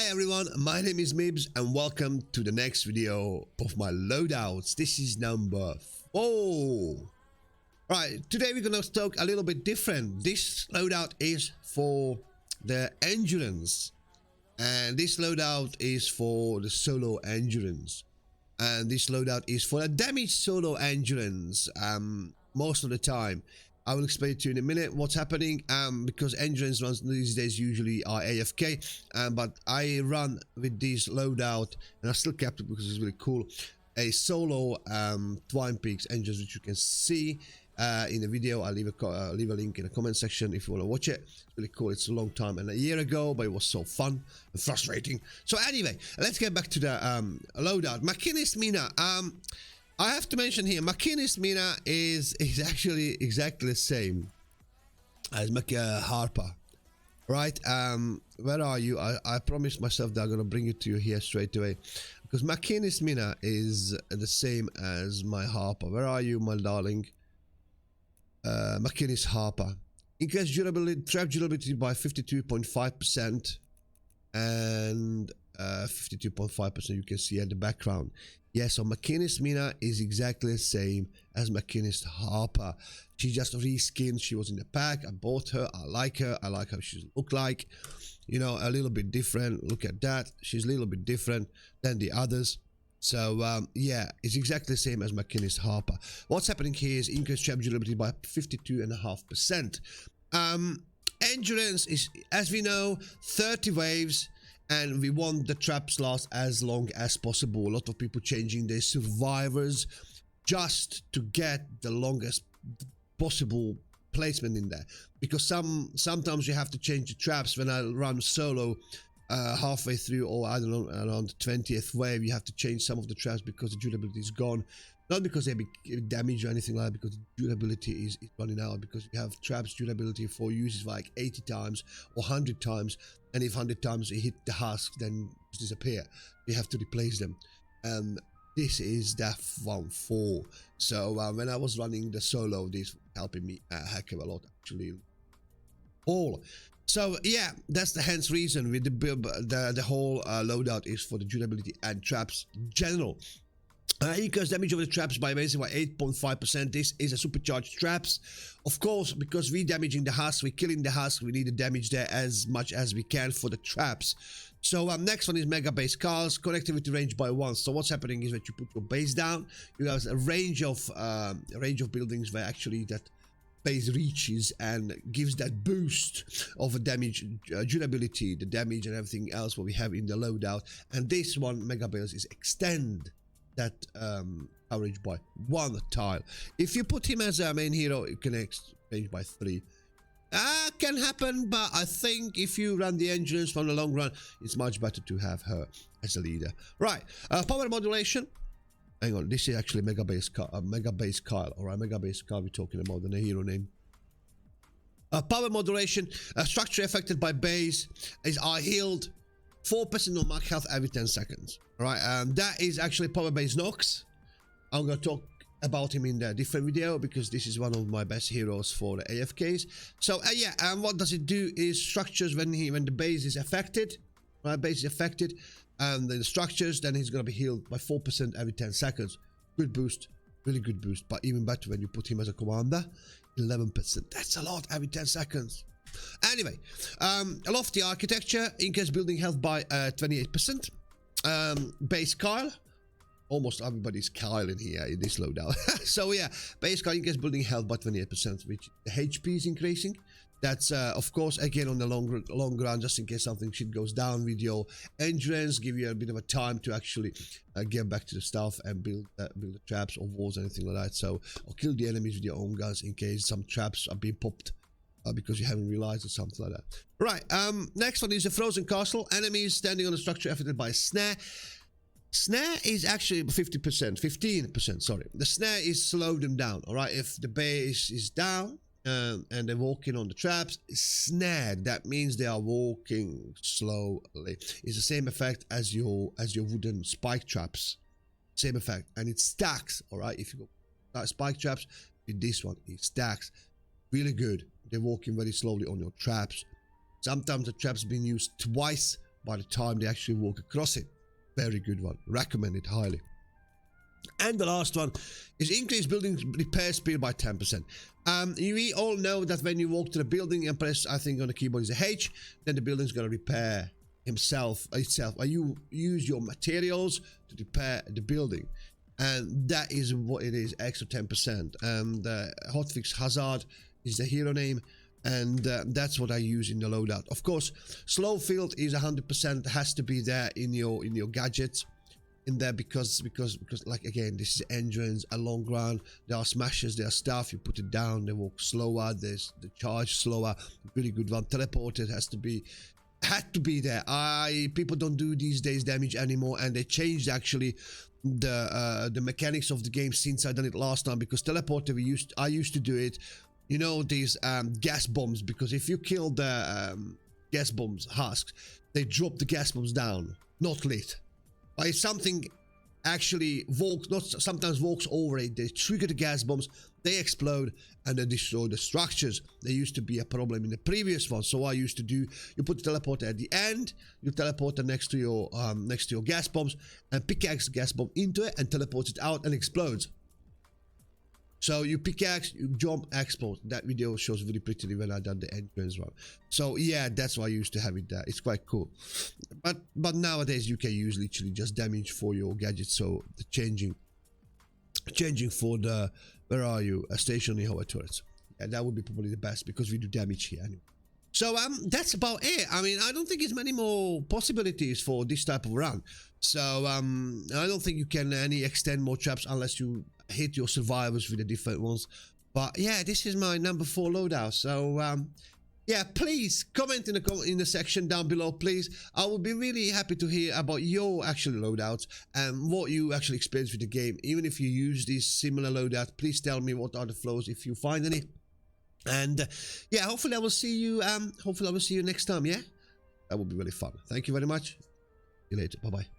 Hi everyone, my name is MibS and welcome to the next video of my loadouts. This is number 4. Right, today we're gonna talk a little bit different. This loadout is for the endurance, and this loadout is for the solo endurance, and this loadout is for the damage solo endurance. Most of the time I will explain to you in a minute what's happening, because endurance runs these days usually are AFK, but I run with this loadout and I still kept it because it's really cool, a solo Twine Peaks endurance, which you can see in the video. I'll leave a link in the comment section if you want to watch it. It's really cool. It's a long time and a year ago, but it was so fun and frustrating. So anyway, let's get back to the loadout. Machinist Mina. I have to mention here, Machinist Mina is actually exactly the same as Harper, right? Where are you? I promised myself that I'm gonna bring it to you here straight away, because Machinist Mina is the same as my Harper. Where are you, my darling? Machinist Harper. Increase durability, trap durability by 52.5%, and 52.5% you can see at the background. Yeah, so Machinist Mina is exactly the same as Machinist Harper. She just reskinned. She was in the pack. I bought her. I like her. I like how she look like. You know, a little bit different. Look at that. She's a little bit different than the others. So, yeah, it's exactly the same as Machinist Harper. What's happening here is increased trap durability by 52.5%. Endurance is, as we know, 30 waves. And we want the traps last as long as possible. A lot of people changing their survivors just to get the longest possible placement in there. Because sometimes you have to change the traps. When I run solo halfway through, or I don't know, around the 20th wave, you have to change some of the traps because the durability is gone. Not because they be damaged or anything like that, because the durability is running out, because you have traps durability for uses like 80 times or 100 times, and if 100 times you hit the husk, then disappear. You have to replace them. This is that one for. So when I was running the solo, this was helping me a heck of a lot, actually. So yeah, that's the hence reason with the whole loadout is for the durability and traps general. Increase damage of the traps by basically 8.5%. This is a supercharged traps. Of course, because we're damaging the husk, we're killing the husk, we need to damage there as much as we can for the traps. So next one is Mega Base Cars, connectivity range by 1. So what's happening is that you put your base down, you have a range of buildings where actually that base reaches and gives that boost of damage, durability, the damage and everything else what we have in the loadout. And this one, Mega Base, is extend that coverage by 1 tile. If you put him as a main hero, it can exchange by 3. Can happen, but I think if you run the endurance from the long run, it's much better to have her as a leader. Right, power modulation. Hang on, this is actually Mega Base Kyle. All right, Mega Base Kyle we're talking about, the hero name. Power modulation. Structure affected by base are healed 4% on max health every 10 seconds. All right, that is actually power base knocks. I'm gonna talk about him in a different video because this is one of my best heroes for the AFKs. So yeah, and what does it do is structures when the base is affected, right? Base is affected, and the structures, then he's gonna be healed by 4% every 10 seconds. Good boost, really good boost. But even better when you put him as a commander, 11%. That's a lot every 10 seconds. Anyway, lofty architecture, increase building health by 28%. Base Kyle, almost everybody's Kyle in here in this loadout. So yeah, base Kyle increase building health by 28%, which the HP is increasing. That's of course again on the long run, just in case something shit goes down with your endurance, give you a bit of a time to actually get back to the stuff and build the traps or walls, anything like that. So, or kill the enemies with your own guns in case some traps are being popped. Because you haven't realized or something like that. Right, next one is a frozen castle. Enemies standing on a structure affected by a snare. Snare is actually 15%, sorry. The snare is slow them down, all right? If the base is down and they're walking on the traps, snared, that means they are walking slowly. It's the same effect as your wooden spike traps. Same effect, and it stacks, all right? If you go spike traps, with this one, it stacks. Really good. They're walking very slowly on your traps. Sometimes the traps being used twice by the time they actually walk across it. Very good one. Recommend it highly. And the last one is increase building repair speed by 10%. We all know that when you walk to the building and press, I think on the keyboard is a H, then the building's going to repair itself. You use your materials to repair the building. And that is what it is, extra 10%. And hotfix hazard is the hero name. And that's what I use in the loadout. Of course, slow field is 100%, has to be there in your gadgets. In there because like again, this is entrance, a long run, there are smashes, there are stuff, you put it down, they walk slower, there's the charge slower. Really good one. Teleported had to be there. People don't do these days damage anymore, and they changed actually the mechanics of the game since I done it last time, because teleported I used to do it, you know, these gas bombs, because if you kill the gas bombs husks, they drop the gas bombs down, not lit. But if something actually sometimes walks over it, they trigger the gas bombs, they explode, and they destroy the structures. There used to be a problem in the previous one, so I used to do, you put the teleporter at the end, you teleport it next to your gas bombs, and pickaxe the gas bomb into it and teleports it out and explodes. So you pickaxe, you jump, explode. That video shows really prettily when I done the entrance run. So yeah, that's why I used to have it there. It's quite cool. But nowadays you can use literally just damage for your gadgets. So the changing for the, where are you? A stationary hover turrets. Yeah, that would be probably the best because we do damage here anyway. So that's about it. I mean, I don't think there's many more possibilities for this type of run. So I don't think you can extend more traps unless you hit your survivors with the different ones. But yeah, this is my number 4 loadout. So yeah, please comment in the section down below, please. I would be really happy to hear about your actual loadouts and what you actually experience with the game. Even if you use these similar loadouts, please tell me what are the flaws if you find any. And yeah, hopefully I will see you next time. Yeah, that would be really fun. Thank you very much. See you later. Bye bye.